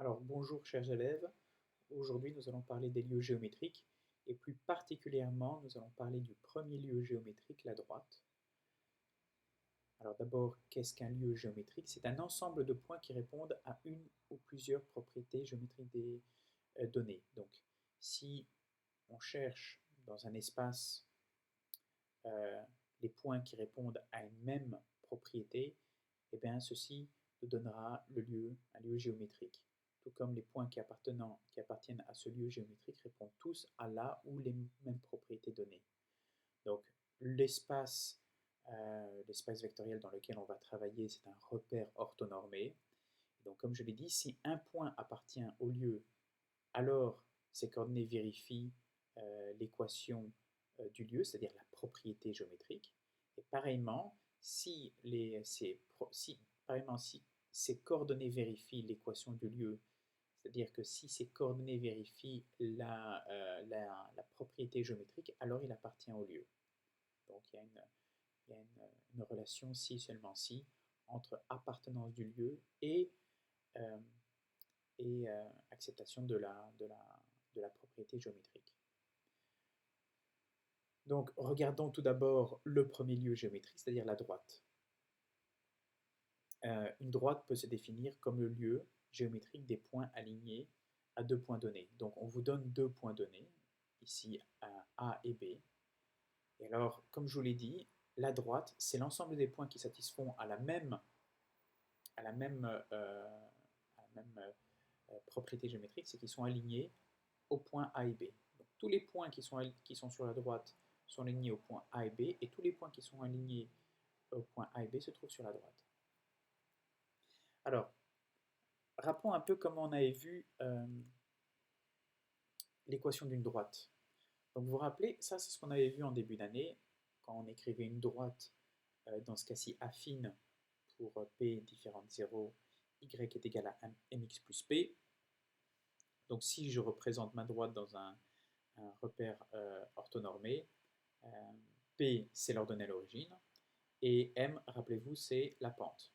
Alors bonjour chers élèves, aujourd'hui nous allons parler des lieux géométriques et plus particulièrement nous allons parler du premier lieu géométrique, la droite. Alors d'abord, qu'est-ce qu'un lieu géométrique? C'est un ensemble de points qui répondent à une ou plusieurs propriétés géométriques des données. Donc si on cherche dans un espace euh, les points qui répondent à une même propriété, eh bien ceci nous donnera un lieu géométrique. Tout comme les points qui appartiennent à ce lieu géométrique répondent tous à la ou les mêmes propriétés données. Donc l'espace l'espace vectoriel dans lequel on va travailler, c'est un repère orthonormé. Donc comme je l'ai dit, si un point appartient au lieu, alors ces coordonnées vérifient l'équation du lieu, c'est-à-dire la propriété géométrique. Et pareillement, si ces coordonnées vérifient l'équation du lieu, c'est-à-dire que si ces coordonnées vérifient la propriété géométrique, alors il appartient au lieu. Donc il y a une relation si seulement si entre appartenance du lieu euh, et acceptation de la propriété géométrique. Donc, regardons tout d'abord le premier lieu géométrique, c'est-à-dire la droite. Une droite peut se définir comme le lieu géométrique des points alignés à deux points donnés. Donc, on vous donne deux points donnés, ici A et B. Et alors, comme je vous l'ai dit, la droite, c'est l'ensemble des points qui satisfont à la même, à la même propriété géométrique, c'est qu'ils sont alignés au point A et B. Donc, tous les points qui sont sur la droite sont alignés au point A et B, et tous les points qui sont alignés au point A et B se trouvent sur la droite. Alors, rappelons un peu comment on avait vu l'équation d'une droite. Donc vous vous rappelez, ça c'est ce qu'on avait vu en début d'année, quand on écrivait une droite, dans ce cas-ci affine, pour P différent de 0, Y est égal à mx plus P. Donc si je représente ma droite dans un repère orthonormé, euh, P c'est l'ordonnée à l'origine, et M, rappelez-vous, c'est la pente.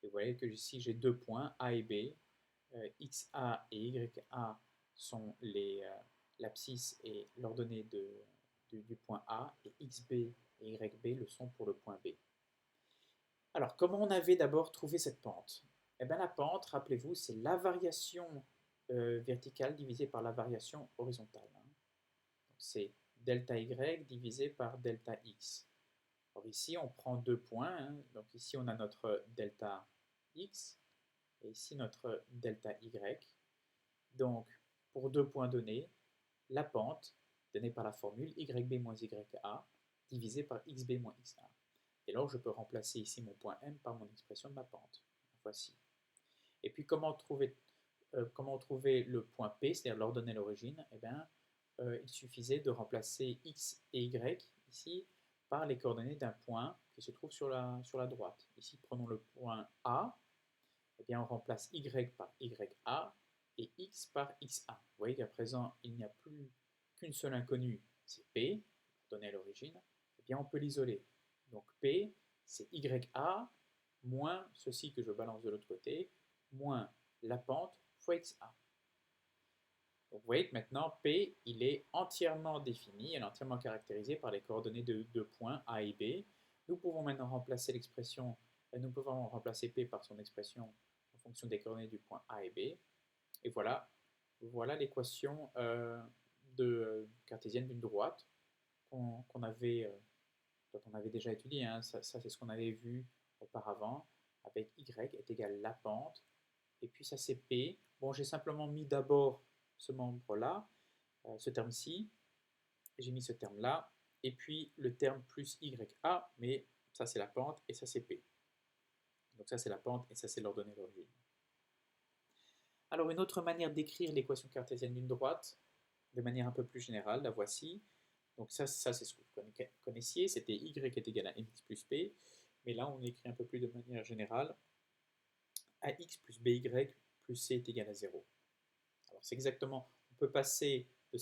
Et vous voyez que ici j'ai deux points, A et B. XA et YA sont l'abscisse et l'ordonnée du point A, et XB et YB le sont pour le point B. Alors, comment on avait d'abord trouvé cette pente? Eh bien, la pente, rappelez-vous, c'est la variation verticale divisée par la variation horizontale. C'est delta Y divisé par delta X. Alors ici, on prend deux points. Donc ici, on a notre delta X et ici notre delta Y. Donc, pour deux points donnés, la pente, donnée par la formule YB moins YA, divisée par XB moins XA. Et alors, je peux remplacer ici mon point M par mon expression de ma pente. Voici. Et puis, comment trouver le point P, c'est-à-dire l'ordonnée à l'origine? Eh bien, il suffisait de remplacer X et Y, ici, par les coordonnées d'un point qui se trouve sur la droite. Ici, prenons le point A, eh bien, on remplace Y par YA et X par XA. Vous voyez qu'à présent, il n'y a plus qu'une seule inconnue, c'est P, donnée à l'origine. Eh bien, on peut l'isoler. Donc P, c'est YA moins ceci que je balance de l'autre côté, moins la pente fois XA. Donc vous voyez que maintenant, P, il est entièrement défini, il est entièrement caractérisé par les coordonnées de deux points A et B. Nous pouvons maintenant remplacer nous pouvons remplacer P par son expression en fonction des coordonnées du point A et B. Et voilà l'équation cartésienne d'une droite qu'on avait, dont on avait déjà étudié. Hein. Ça c'est ce qu'on avait vu auparavant, avec Y est égal à la pente, et puis ça c'est P. Bon, j'ai simplement mis d'abord ce membre-là, ce terme-ci, j'ai mis ce terme-là, et puis le terme plus YA, mais ça c'est la pente, et ça c'est P. Donc ça c'est la pente, et ça c'est l'ordonnée d'origine. Alors une autre manière d'écrire l'équation cartésienne d'une droite, de manière un peu plus générale, la voici. Donc ça c'est ce que vous connaissiez, c'était Y est égal à mx plus P, mais là on écrit un peu plus de manière générale, AX plus BY plus C est égal à 0. Alors c'est exactement, on peut passer de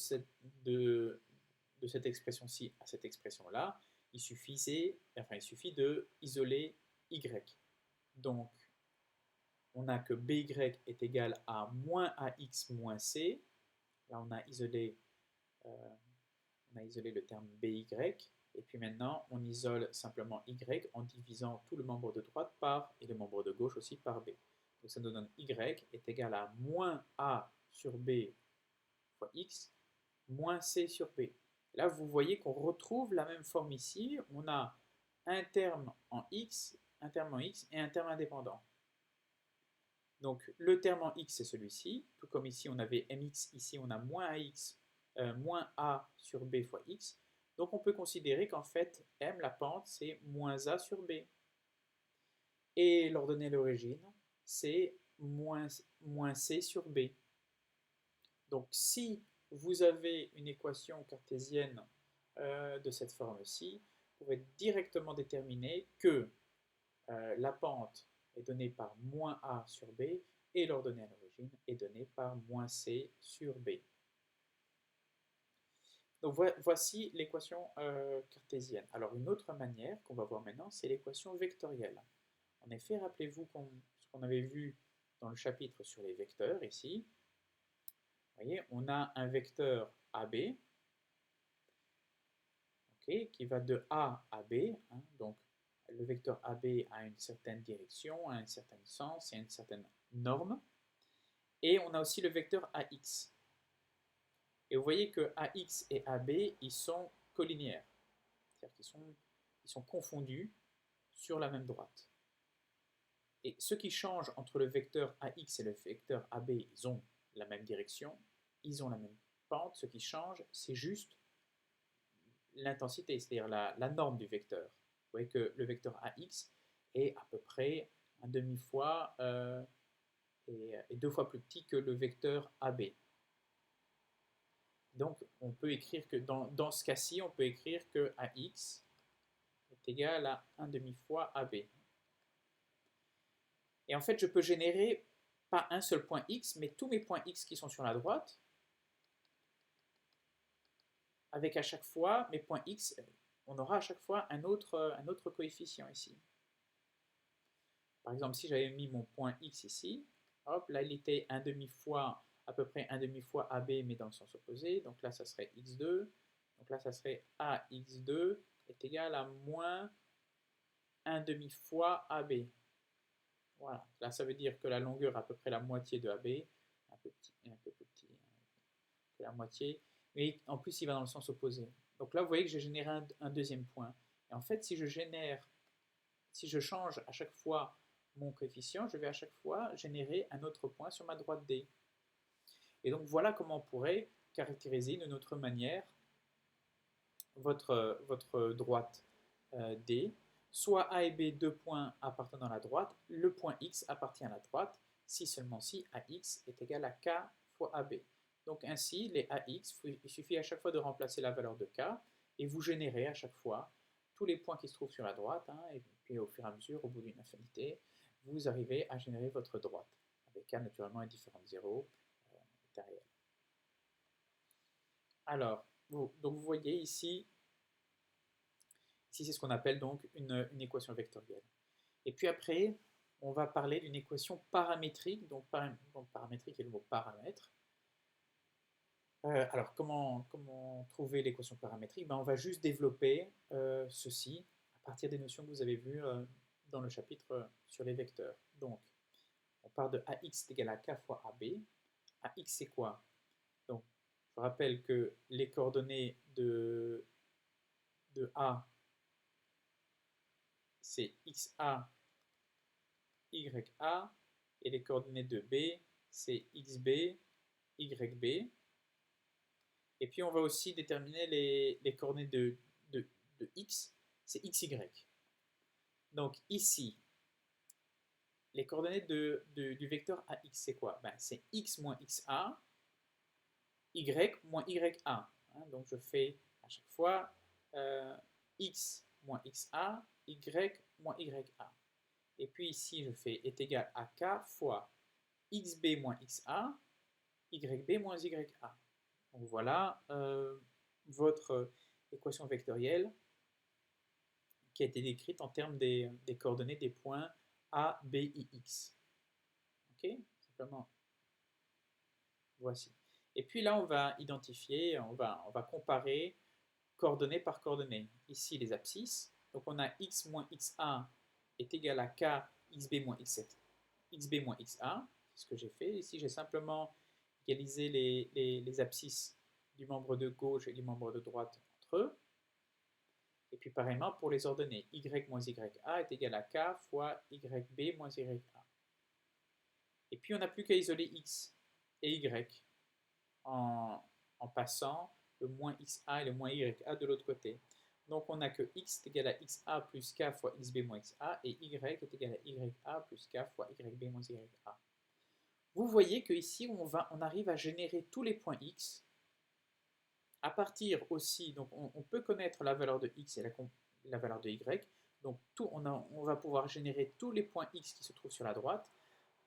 cette expression-ci à cette expression-là, il suffit de isoler Y. Donc, on a que by est égal à moins ax moins c. Là, euh, on a isolé le terme by. Et puis maintenant, on isole simplement y en divisant tout le membre de droite par, et le membre de gauche aussi, par b. Donc ça nous donne y est égal à moins a sur b fois x moins c sur b. Là, vous voyez qu'on retrouve la même forme ici. On a un terme en x et un terme indépendant. Donc le terme en x, c'est celui-ci. Tout comme ici, on avait mx, ici, on a moins a sur b fois x. Donc on peut considérer qu'en fait, m, la pente, c'est moins a sur b. Et l'ordonnée à l'origine, c'est moins c sur b. Donc si vous avez une équation cartésienne de cette forme-ci, vous pouvez directement déterminer que la pente est donnée par moins a sur b et l'ordonnée à l'origine est donnée par moins c sur b. Donc voici l'équation cartésienne. Alors une autre manière qu'on va voir maintenant, c'est l'équation vectorielle. En effet, rappelez-vous ce qu'on avait vu dans le chapitre sur les vecteurs ici. Vous voyez, on a un vecteur AB, okay, qui va de A à B. Hein, donc le vecteur AB a une certaine direction, a un certain sens et une certaine norme. Et on a aussi le vecteur AX. Et vous voyez que AX et AB, ils sont collinéaires. C'est-à-dire qu'ils sont confondus sur la même droite. Et ce qui change entre le vecteur AX et le vecteur AB, ils ont la même direction, ils ont la même pente. Ce qui change, c'est juste l'intensité, c'est-à-dire la norme du vecteur. Vous voyez que le vecteur AX est à peu près un demi-fois et 2 fois plus petit que le vecteur AB. Donc, on peut écrire que dans ce cas-ci, on peut écrire que AX est égal à 1 demi-fois AB. Et en fait, je peux générer pas un seul point X, mais tous mes points X qui sont sur la droite, avec à chaque fois mes points X, on aura à chaque fois un autre coefficient ici. Par exemple, si j'avais mis mon point X ici, hop, là il était un demi-fois, à peu près un demi-fois AB, mais dans le sens opposé. Donc là, ça serait X2. Donc là, ça serait AX2 est égal à moins un demi-fois AB. Voilà, là ça veut dire que la longueur est à peu près la moitié de AB, un peu plus petit que la moitié, mais en plus il va dans le sens opposé. Donc là vous voyez que j'ai généré un deuxième point. Et en fait si je change à chaque fois mon coefficient, je vais à chaque fois générer un autre point sur ma droite D. Et donc voilà comment on pourrait caractériser d'une autre manière votre droite D. Soit A et B, 2 points appartenant à la droite, le point X appartient à la droite, si seulement si AX est égal à K fois AB. Donc ainsi, les AX, il suffit à chaque fois de remplacer la valeur de K, et vous générez à chaque fois tous les points qui se trouvent sur la droite, hein, et puis au fur et à mesure, au bout d'une infinité, vous arrivez à générer votre droite, avec K naturellement indifférent de 0, est réel. Alors, donc vous voyez ici, c'est ce qu'on appelle donc une équation vectorielle. Et puis après, on va parler d'une équation paramétrique. Donc paramétrique est le mot paramètre. Alors comment trouver l'équation paramétrique? On va juste développer ceci à partir des notions que vous avez vues dans le chapitre sur les vecteurs. Donc on part de AX est égal à K fois AB. AX c'est quoi? Donc je rappelle que les coordonnées de A, c'est XA, YA, et les coordonnées de B, c'est XB, YB. Et puis on va aussi déterminer les coordonnées de X, c'est XY. Donc ici, les coordonnées du vecteur AX, c'est quoi? C'est X moins XA, Y moins YA. Hein, donc je fais à chaque fois X moins XA, Y moins YA. Et puis ici, je fais est égal à K fois XB moins XA, YB moins YA. Donc voilà votre équation vectorielle qui a été décrite en termes des coordonnées des points A, B et X. Ok, simplement, voici. Et puis là, on va identifier, on va comparer coordonnées par coordonnées. Ici, les abscisses. Donc on a x moins xa est égal à k xb moins x7, xb moins xa. C'est ce que j'ai fait. Ici, j'ai simplement égalisé les abscisses du membre de gauche et du membre de droite entre eux. Et puis pareillement pour les ordonnées, y moins ya est égal à k fois yb moins ya. Et puis on n'a plus qu'à isoler x et y en passant le moins xa et le moins ya de l'autre côté. Donc on a que x est égal à xa plus k fois xb moins xa et y est égal à ya plus k fois yb moins ya. Vous voyez qu'ici on arrive à générer tous les points x à partir aussi, donc on peut connaître la valeur de x et la valeur de y, donc on va pouvoir générer tous les points x qui se trouvent sur la droite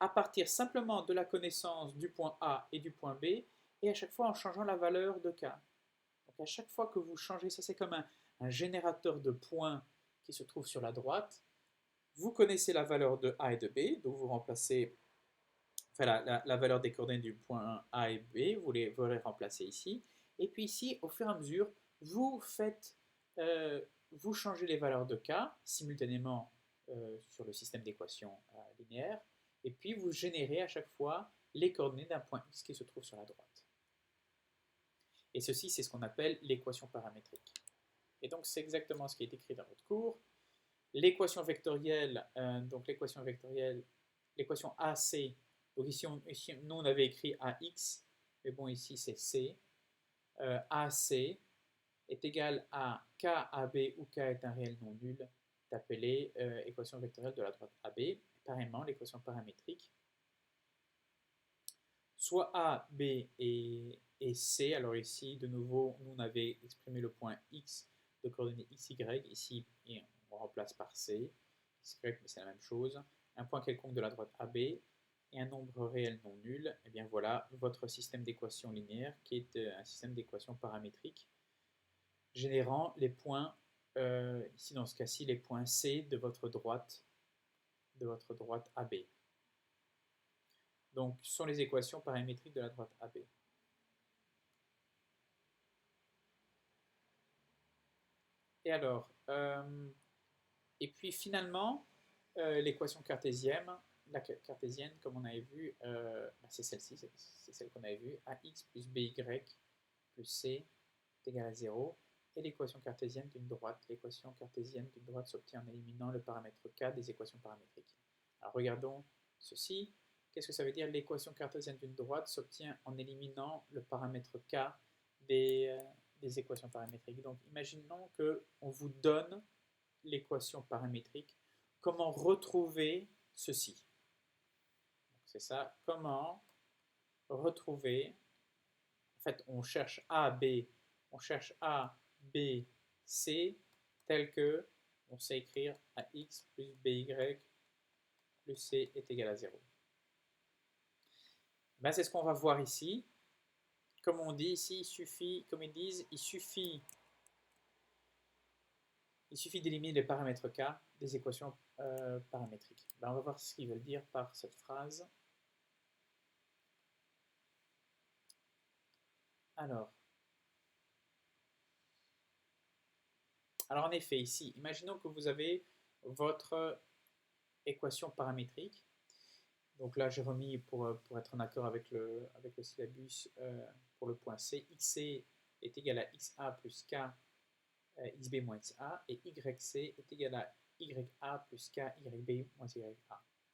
à partir simplement de la connaissance du point A et du point B, et à chaque fois en changeant la valeur de k. Donc à chaque fois que vous changez, ça c'est comme un générateur de points qui se trouve sur la droite, vous connaissez la valeur de A et de B, donc vous remplacez la valeur des coordonnées du point A et B, vous les remplacez ici, et puis ici, au fur et à mesure, vous vous changez les valeurs de k simultanément sur le système d'équations linéaires, et puis vous générez à chaque fois les coordonnées d'un point x qui se trouve sur la droite. Et ceci, c'est ce qu'on appelle l'équation paramétrique. Et donc, c'est exactement ce qui est écrit dans votre cours. L'équation vectorielle, l'équation AC, donc ici, nous on avait écrit AX, mais bon, ici c'est C. AC est égal à KAB où K est un réel non nul, est appelée équation vectorielle de la droite AB. Pareillement, l'équation paramétrique, soit A, B et C. Alors ici, de nouveau, nous on avait exprimé le point X de coordonnées XY, ici et on remplace par C, XY, mais c'est la même chose. Un point quelconque de la droite AB et un nombre réel non nul, et bien voilà votre système d'équations linéaires qui est un système d'équations paramétriques générant les points, ici dans ce cas-ci, les points C de votre droite AB. Donc, ce sont les équations paramétriques de la droite AB. Et alors, et puis finalement, l'équation cartésienne, comme on avait vu, c'est celle-ci, c'est celle qu'on avait vue, ax plus by plus c est égal à 0. Et l'équation cartésienne d'une droite. L'équation cartésienne d'une droite s'obtient en éliminant le paramètre k des équations paramétriques. Alors regardons ceci. Qu'est-ce que ça veut dire? L'équation cartésienne d'une droite s'obtient en éliminant le paramètre k des équations paramétriques. Donc imaginons qu'on vous donne l'équation paramétrique. Comment retrouver ceci? C'est ça, comment retrouver, en fait on cherche A, B, C, tel que on sait écrire AX plus BY plus C est égal à 0. Ben, c'est ce qu'on va voir ici. Comme on dit ici, il suffit, comme ils disent, il suffit d'éliminer les paramètres K des équations paramétriques. Ben, on va voir ce qu'ils veulent dire par cette phrase. Alors en effet, ici, imaginons que vous avez votre équation paramétrique. Donc là, j'ai remis, pour être en accord avec le syllabus, pour le point C, xc est égal à xa plus k xb moins xa, et yc est égal à ya plus k yb moins ya.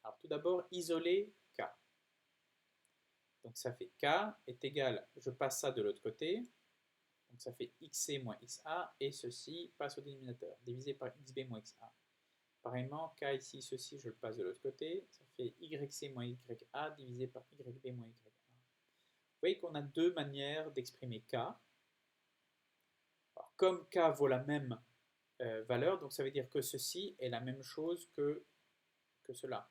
Alors tout d'abord, isoler k. Donc ça fait k est égal, je passe ça de l'autre côté, donc ça fait xc moins xa, et ceci passe au dénominateur, divisé par xb moins xa. Pareillement, k ici, ceci, je le passe de l'autre côté, ça fait yc moins ya divisé par yb moins ya. Vous voyez qu'on a deux manières d'exprimer k. Alors, comme k vaut la même valeur, donc ça veut dire que ceci est la même chose que cela.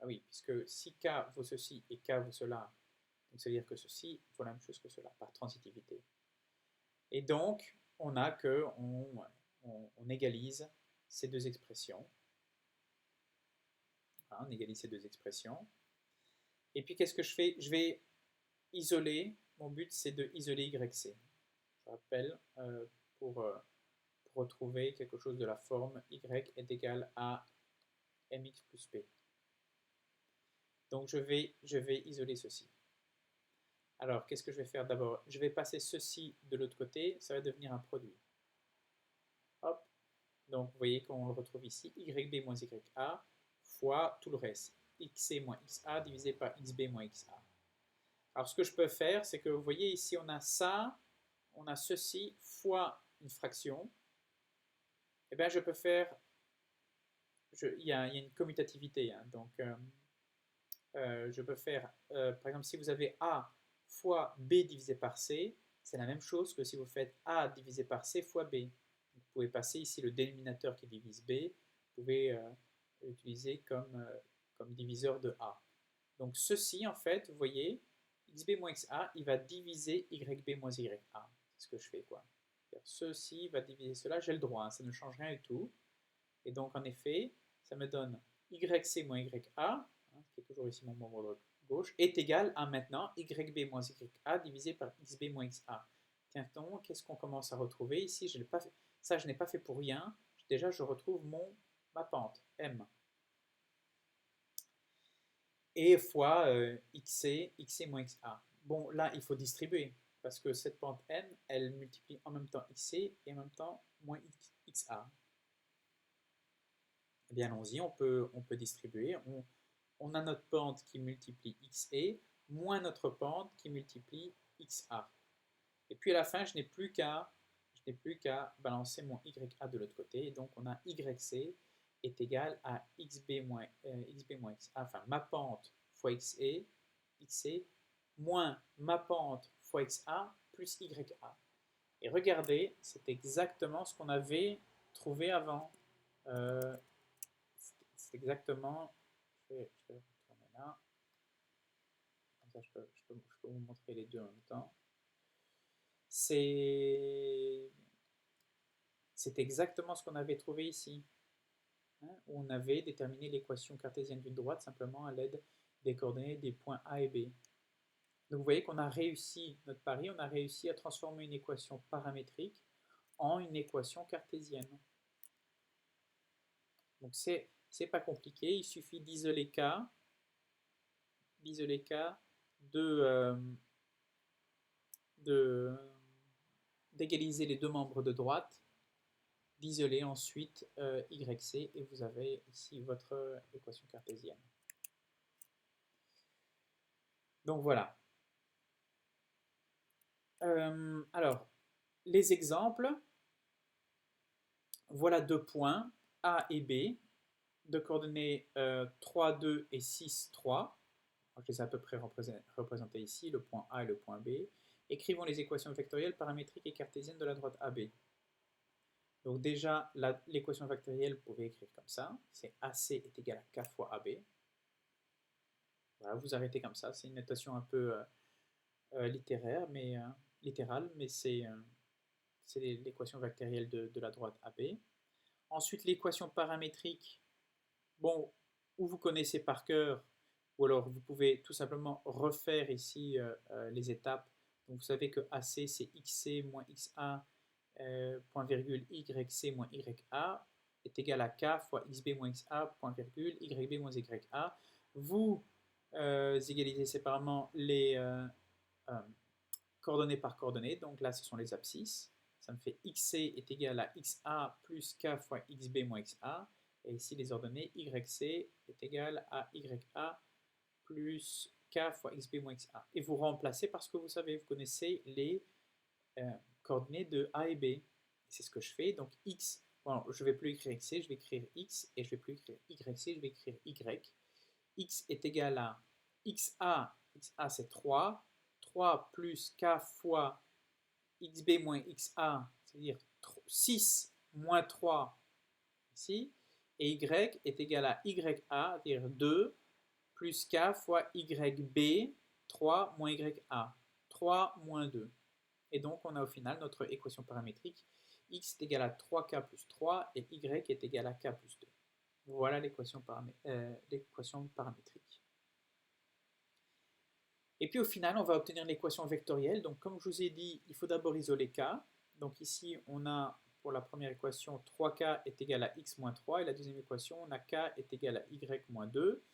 Ah oui, puisque si k vaut ceci et k vaut cela, donc ça veut dire que ceci vaut la même chose que cela, par transitivité. Et donc, on a que on égalise ces deux expressions. Voilà, on égalise ces deux expressions. Et puis qu'est-ce que je fais? Je vais isoler, mon but c'est de isoler YC. Je rappelle, pour retrouver quelque chose de la forme y est égal à mx plus p. Donc je vais isoler ceci. Alors qu'est-ce que je vais faire d'abord? Je vais passer ceci de l'autre côté, ça va devenir un produit. Hop. Donc vous voyez qu'on le retrouve ici, yb moins ya fois tout le reste, xc moins xa divisé par xb moins xa. Alors ce que je peux faire, c'est que vous voyez ici on a ça, on a ceci fois une fraction. Et bien je peux faire, il y a une commutativité, hein, donc je peux faire, par exemple si vous avez a fois b divisé par c, c'est la même chose que si vous faites a divisé par c fois b. Vous pouvez passer ici le dénominateur qui divise b, vous pouvez l'utiliser comme diviseur de a. Donc ceci en fait, vous voyez, xb moins xa, il va diviser yb moins ya. C'est ce que je fais quoi. Ceci va diviser cela, j'ai le droit, hein, ça ne change rien du tout. Et donc en effet, ça me donne yc moins ya, hein, qui est toujours ici mon membre gauche, est égal à maintenant yb moins ya divisé par xb moins xa. Tiens donc, qu'est-ce qu'on commence à retrouver ici? Je n'ai pas fait, ça je n'ai pas fait pour rien. Déjà je retrouve ma pente, m. Et fois xc moins xa. Bon, là, il faut distribuer, parce que cette pente n, elle multiplie en même temps xc et en même temps moins xa. Eh bien, allons-y, on peut distribuer. On a notre pente qui multiplie xe, moins notre pente qui multiplie xa. Et puis à la fin, je n'ai plus qu'à balancer mon ya de l'autre côté. Et donc, on a yc est égal à xb moins xa, enfin ma pente fois xc, moins ma pente fois xa plus ya. Et regardez, c'est exactement ce qu'on avait trouvé avant. C'est exactement, je vais retourner là, comme ça je peux vous montrer les deux en même temps. C'est exactement ce qu'on avait trouvé ici, hein, où on avait déterminé l'équation cartésienne d'une droite simplement à l'aide des coordonnées des points A et B. Donc vous voyez qu'on a réussi notre pari, on a réussi à transformer une équation paramétrique en une équation cartésienne. Donc c'est pas compliqué, il suffit d'isoler K, d'égaliser les deux membres de droite, d'isoler ensuite YC, et vous avez ici votre équation cartésienne. Donc voilà. Alors, les exemples. Voilà deux points, A et B, de coordonnées 3, 2 et 6, 3. Je les ai à peu près représentés ici, le point A et le point B. Écrivons les équations vectorielles paramétriques et cartésiennes de la droite AB. Donc déjà, l'équation vectorielle, vous pouvez écrire comme ça. C'est AC est égal à K fois AB. Voilà, vous arrêtez comme ça. C'est une notation un peu littérale, mais c'est l'équation vectorielle de la droite AB. Ensuite, l'équation paramétrique, bon, ou vous connaissez par cœur, ou alors vous pouvez tout simplement refaire ici les étapes. Donc vous savez que AC c'est xc moins xa, point virgule yc moins ya est égal à k fois xb moins xa, point virgule yb moins ya. Vous égalisez séparément les coordonnées par coordonnées, donc là ce sont les abscisses. Ça me fait xc est égal à xa plus k fois xb moins xa. Et ici, les ordonnées yc est égal à ya plus k fois xb moins xa. Et vous remplacez parce que vous savez, vous connaissez les coordonnées de a et b. C'est ce que je fais. Donc x, bon, je ne vais plus écrire xc, je vais écrire x, et je ne vais plus écrire yc, je vais écrire y. X est égal à xa c'est 3 plus k fois xb moins xa, c'est-à-dire 6 moins 3 ici, et y est égal à ya, c'est-à-dire 2 plus k fois yb, 3 moins ya, 3 moins 2. Et donc on a au final notre équation paramétrique, x est égal à 3k plus 3 et y est égal à k plus 2. Voilà l'équation paramétrique. Et puis au final, on va obtenir l'équation vectorielle. Donc comme je vous ai dit, il faut d'abord isoler k. Donc ici, on a pour la première équation 3k est égal à x moins 3. Et la deuxième équation, on a k est égal à y moins 2.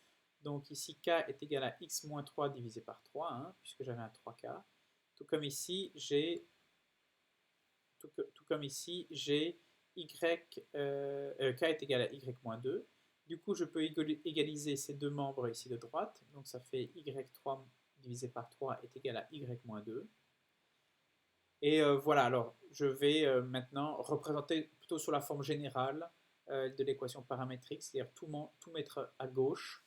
Donc ici, k est égal à x moins 3 divisé par 3, hein, puisque j'avais un 3k. Tout comme ici, j'ai y, k est égal à y moins 2. Du coup, je peux égaliser ces deux membres ici de droite. Donc ça fait y3 divisé par 3 est égal à y moins 2. Et voilà, alors je vais maintenant représenter plutôt sur la forme générale de l'équation paramétrique, c'est-à-dire tout mettre à gauche.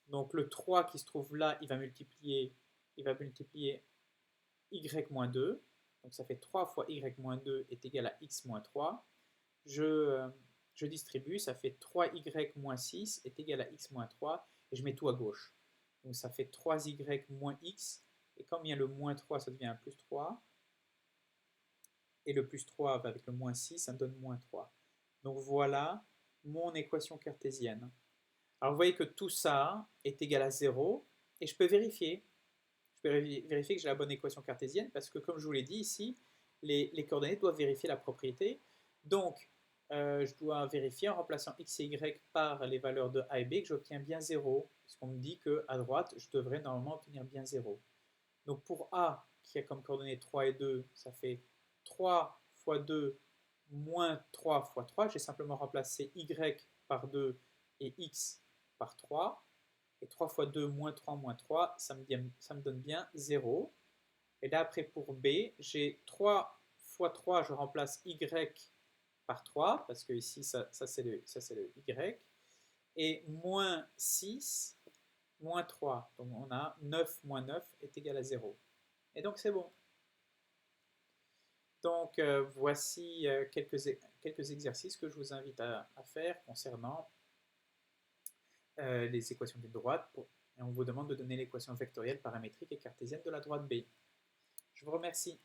Donc le 3 qui se trouve là, il va multiplier y moins 2. Donc ça fait 3 fois y moins 2 est égal à x moins 3. Je distribue, ça fait 3y moins 6 est égal à x moins 3. Et je mets tout à gauche. Donc ça fait 3y moins x. Et comme il y a le moins 3, ça devient un plus 3. Et le plus 3 va avec le moins 6, ça me donne moins 3. Donc voilà mon équation cartésienne. Alors vous voyez que tout ça est égal à 0. Et je peux vérifier. Je peux vérifier que j'ai la bonne équation cartésienne parce que comme je vous l'ai dit ici, les coordonnées doivent vérifier la propriété. Donc je dois vérifier en remplaçant x et y par les valeurs de a et b que j'obtiens bien 0. Puisqu'on me dit qu'à droite, je devrais normalement obtenir bien 0. Donc pour a qui a comme coordonnées 3 et 2, ça fait 3 fois 2 moins 3 fois 3. J'ai simplement remplacé y par 2 et x par 3. Et 3 fois 2 moins 3, ça me donne bien 0. Et là, après, pour B, j'ai 3 fois 3, je remplace y par 3, parce que ici, ça c'est le y. Et moins 6, moins 3. Donc on a 9 moins 9 est égal à 0. Et donc c'est bon. Donc voici quelques exercices que je vous invite à faire concernant les équations d'une droite. Et on vous demande de donner l'équation vectorielle paramétrique et cartésienne de la droite B. Je vous remercie.